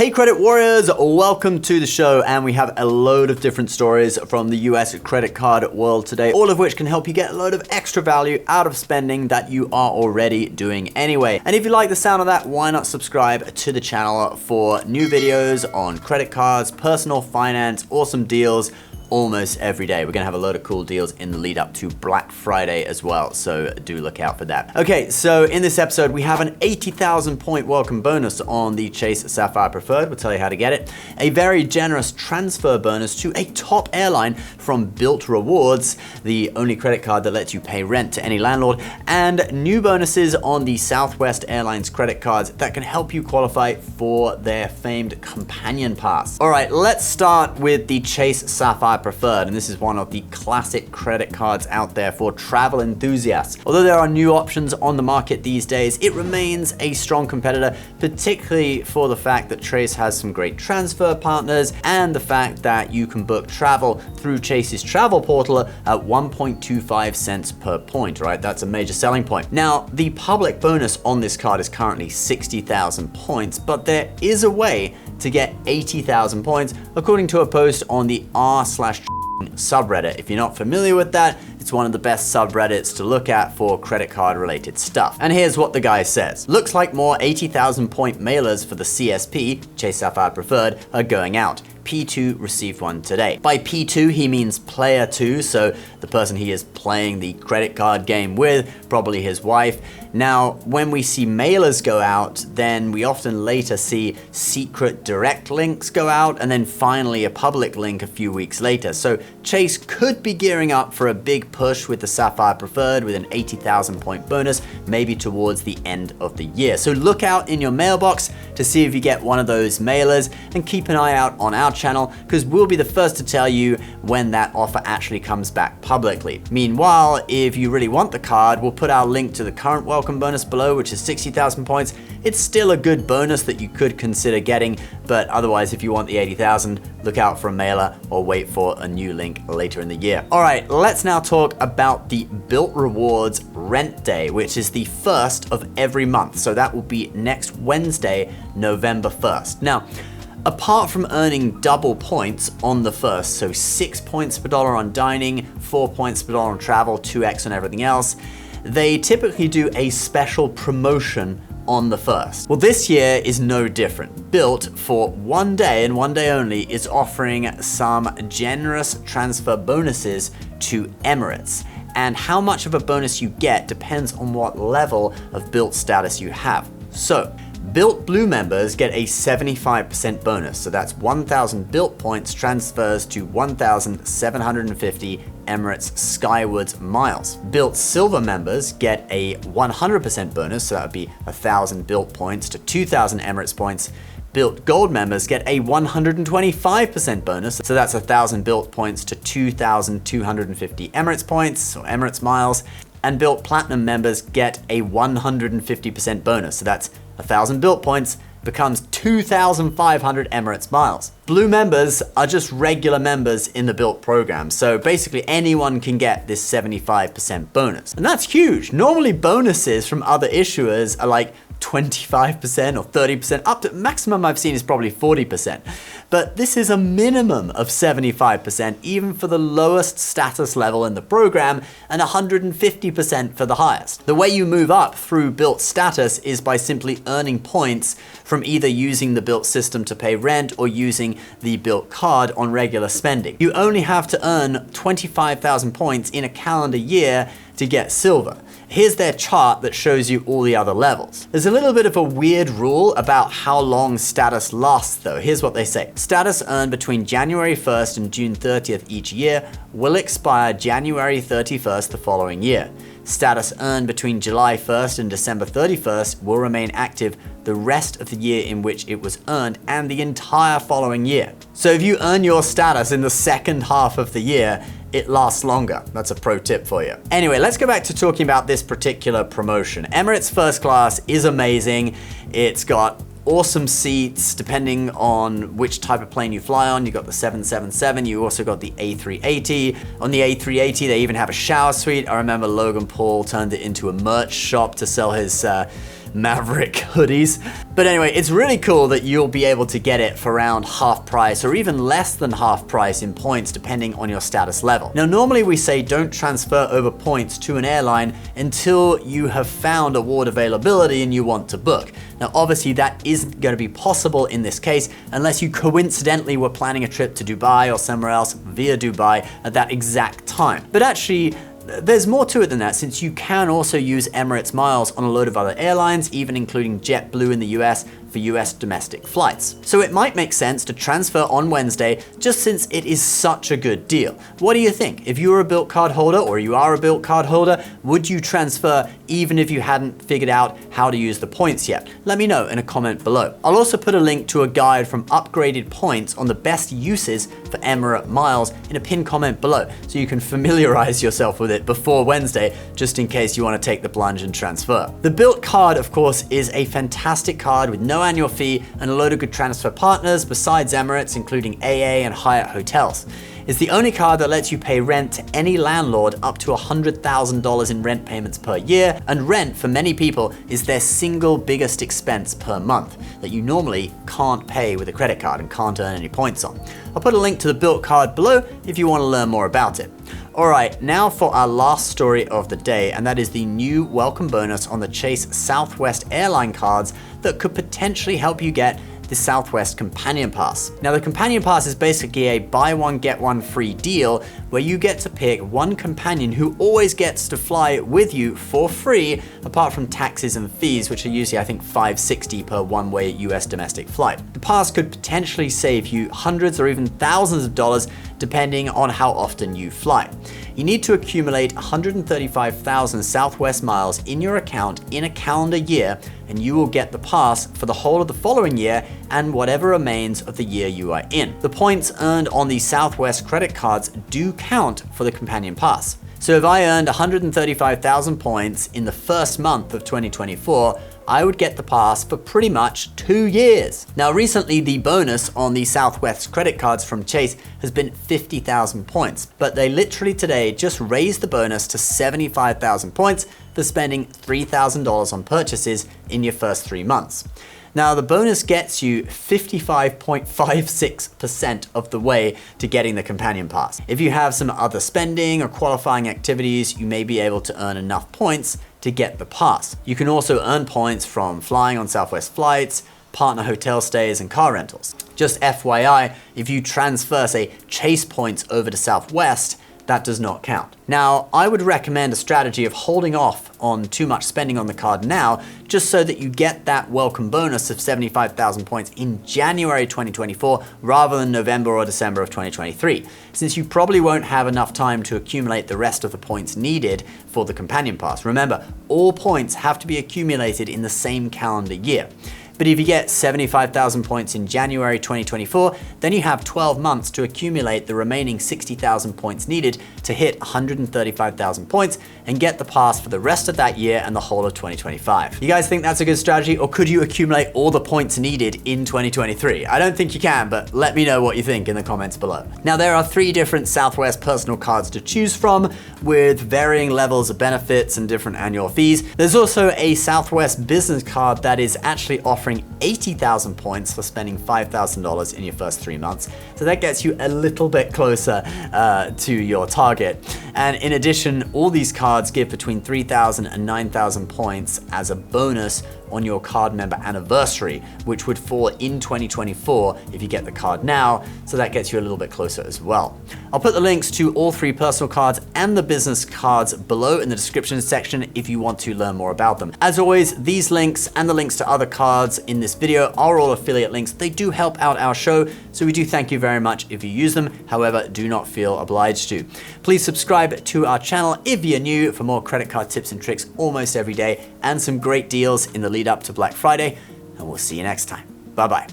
Hey credit warriors, welcome to the show, and we have a load of different stories from the US credit card world today, all of which can help you get a load of extra value out of spending that you are already doing anyway. And if you like the sound of that, why not subscribe to the channel for new videos on credit cards, personal finance, awesome deals, almost every day. We're gonna have a load of cool deals in the lead up to Black Friday as well, so do look out for that. Okay, so in this episode, we have an 80,000 point welcome bonus on the Chase Sapphire Preferred. We'll tell you how to get it. A very generous transfer bonus to a top airline from BILT Rewards, the only credit card that lets you pay rent to any landlord, and new bonuses on the Southwest Airlines credit cards that can help you qualify for their famed companion pass. All right, let's start with the Chase Sapphire Preferred, and this is one of the classic credit cards out there for travel enthusiasts. Although there are new options on the market these days, it remains a strong competitor, particularly for the fact that Chase has some great transfer partners and the fact that you can book travel through Chase's travel portal at 1.25 cents per point, right? That's a major selling point. Now, the public bonus on this card is currently 60,000 points, but there is a way to get 80,000 points, according to a post on the r/subreddit. If you're not familiar with that, it's one of the best subreddits to look at for credit card related stuff. And here's what the guy says. Looks like more 80,000 point mailers for the CSP, Chase Sapphire Preferred, are going out. P2 received one today. By P2, he means player 2, so the person he is playing the credit card game with, probably his wife. Now, when we see mailers go out, then we often later see secret direct links go out, and then finally a public link a few weeks later. So Chase could be gearing up for a big push with the Sapphire Preferred with an 80,000 point bonus, maybe towards the end of the year. So look out in your mailbox to see if you get one of those mailers, and keep an eye out on our channel, because we'll be the first to tell you when that offer actually comes back publicly. Meanwhile, if you really want the card, we'll put our link to the current welcome bonus below, which is 60,000 points. It's still a good bonus that you could consider getting, but otherwise, if you want the 80,000, look out for a mailer or wait for a new link later in the year. All right, let's now talk about the BILT Rewards Rent Day, which is the first of every month. So that will be next Wednesday, November 1st. Now, apart from earning double points on the first, so 6 points per dollar on dining, 4 points per dollar on travel, 2x on everything else, they typically do a special promotion on the first. Well, this year is no different. BILT, for one day and one day only, is offering some generous transfer bonuses to Emirates. And how much of a bonus you get depends on what level of BILT status you have. So, BILT Blue members get a 75% bonus, so that's 1,000 BILT points transfers to 1,750 Emirates Skywards miles. BILT Silver members get a 100% bonus, so that would be 1,000 BILT points to 2,000 Emirates points. BILT Gold members get a 125% bonus, so that's 1,000 BILT points to 2,250 Emirates points, or Emirates miles. And BILT Platinum members get a 150% bonus, so that's 1,000 BILT points becomes 2,500 Emirates miles. Blue members are just regular members in the BILT program, so basically anyone can get this 75% bonus. And that's huge. Normally bonuses from other issuers are like 25% or 30%, up to maximum I've seen is probably 40%. But this is a minimum of 75%, even for the lowest status level in the program, and 150% for the highest. The way you move up through BILT status is by simply earning points from either using the BILT system to pay rent or using the BILT card on regular spending. You only have to earn 25,000 points in a calendar year to get silver. Here's their chart that shows you all the other levels. There's a little bit of a weird rule about how long status lasts though. Here's what they say. Status earned between January 1st and June 30th each year will expire January 31st the following year. Status earned between July 1st and December 31st will remain active the rest of the year in which it was earned and the entire following year. So if you earn your status in the second half of the year, it lasts longer. That's a pro tip for you. Anyway, let's go back to talking about this particular promotion. Emirates First Class is amazing. It's got awesome seats depending on which type of plane you fly on. You got the 777, you also got the A380. On the A380, they even have a shower suite. I remember Logan Paul turned it into a merch shop to sell his Maverick hoodies. But anyway, it's really cool that you'll be able to get it for around half price or even less than half price in points depending on your status level. Now normally we say don't transfer over points to an airline until you have found award availability and you want to book. Now obviously that isn't going to be possible in this case unless you coincidentally were planning a trip to Dubai or somewhere else via Dubai at that exact time. But actually, there's more to it than that, since you can also use Emirates miles on a load of other airlines, even including JetBlue in the US for US domestic flights. So it might make sense to transfer on Wednesday just since it is such a good deal. What do you think? If you were a BILT card holder or you are a BILT card holder, would you transfer even if you hadn't figured out how to use the points yet? Let me know in a comment below. I'll also put a link to a guide from Upgraded Points on the best uses for Emirate miles in a pinned comment below, so you can familiarize yourself with it before Wednesday, just in case you want to take the plunge and transfer. The BILT card, of course, is a fantastic card with no annual fee and a load of good transfer partners besides Emirates, including AA and Hyatt hotels. It's the only card that lets you pay rent to any landlord up to $100,000 in rent payments per year, and rent for many people is their single biggest expense per month that you normally can't pay with a credit card and can't earn any points on. I'll put a link to the BILT card below if you want to learn more about it. Alright, now for our last story of the day, and that is the new welcome bonus on the Chase Southwest airline cards that could potentially help you get the Southwest Companion Pass. Now the Companion Pass is basically a buy one get one free deal where you get to pick one companion who always gets to fly with you for free, apart from taxes and fees, which are usually I think $5.60 per one-way US domestic flight. The pass could potentially save you hundreds or even thousands of dollars depending on how often you fly. You need to accumulate 135,000 Southwest miles in your account in a calendar year, and you will get the pass for the whole of the following year and whatever remains of the year you are in. The points earned on the Southwest credit cards do count for the Companion Pass. So if I earned 135,000 points in the first month of 2024, I would get the pass for pretty much 2 years. Now recently the bonus on the Southwest credit cards from Chase has been 50,000 points, but they literally today just raised the bonus to 75,000 points for spending $3,000 on purchases in your first 3 months. Now the bonus gets you 55.56% of the way to getting the Companion Pass. If you have some other spending or qualifying activities, you may be able to earn enough points to get the pass. You can also earn points from flying on Southwest flights, partner hotel stays, and car rentals. Just FYI, if you transfer, say, Chase points over to Southwest, that does not count. Now, I would recommend a strategy of holding off on too much spending on the card now, just so that you get that welcome bonus of 75,000 points in January 2024 rather than November or December of 2023, since you probably won't have enough time to accumulate the rest of the points needed for the Companion Pass. Remember, all points have to be accumulated in the same calendar year. But if you get 75,000 points in January 2024, then you have 12 months to accumulate the remaining 60,000 points needed to hit 135,000 points and get the pass for the rest of that year and the whole of 2025. You guys think that's a good strategy, or could you accumulate all the points needed in 2023? I don't think you can, but let me know what you think in the comments below. Now there are 3 different Southwest personal cards to choose from with varying levels of benefits and different annual fees. There's also a Southwest business card that is actually offering 80,000 points for spending $5,000 in your first 3 months. So that gets you a little bit closer to your target. And in addition, all these cards give between 3,000 and 9,000 points as a bonus on your card member anniversary, which would fall in 2024 if you get the card now, so that gets you a little bit closer as well. I'll put the links to all 3 personal cards and the business cards below in the description section if you want to learn more about them. As always, these links and the links to other cards in this video are all affiliate links. They do help out our show, so we do thank you very much if you use them. However, do not feel obliged to. Please subscribe to our channel if you're new for more credit card tips and tricks almost every day and some great deals in the lead up to Black Friday, and we'll see you next time. Bye-bye.